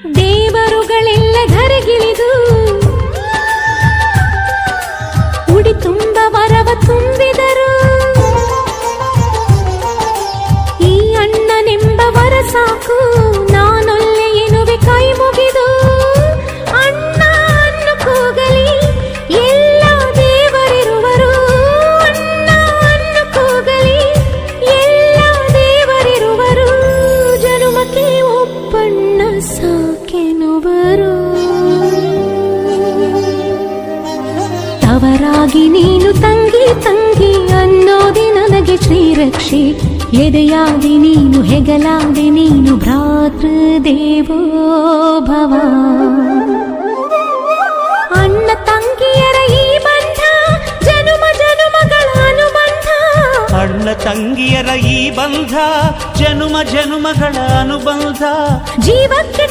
ದೇವರುಗಳೆಲ್ಲ ಧರೆಗಿಳಿದು ಉಡಿ ತುಂಬ ವರವ ತುಂಬಿದರು. ಈ ಅಣ್ಣನೆಂಬ ವರ ಸಾಕು, ನಾನೊಲ್ಲೆ ಎನ್ನುವೆ ಕೈ ಮುಗಿದು. ಅಣ್ಣ ಅನ್ನು ಕೂಗಲಿ ಎಲ್ಲ ದೇವರಿರುವರು, ಅಣ್ಣ ಅನ್ನು ಕೂಗಲಿ ಎಲ್ಲ ದೇವರಿರುವರು. ಜನುಮಕ್ಕೆ ಒಬ್ಬಣ್ಣ ಸಾಕೆನುವರು. ತವರಾಗಿ ನೀನು ತಂಗಿ ತಂಗಿ ಅನ್ನೋದೆ ನನಗೆ ಶ್ರೀರಕ್ಷೆ. ಎದೆಯಾದಿ ನೀನು ಹೆಗಲಾದಿ ನೀನು ಭ್ರಾತೃದೇವೋ ಭವ. ಅಣ್ಣ ತಂಗಿಯರ ಈ ಬಂಧ ಜನುಮ ಜನುಮಗಳ ಅನುಬಂಧ. ಅಣ್ಣ ತಂಗಿಯರ ಈ ಬಂಧ ಜನುಮ ಜನುಮಗಳ ಅನುಬಂಧ. ಜೀವಕ್ಕೆ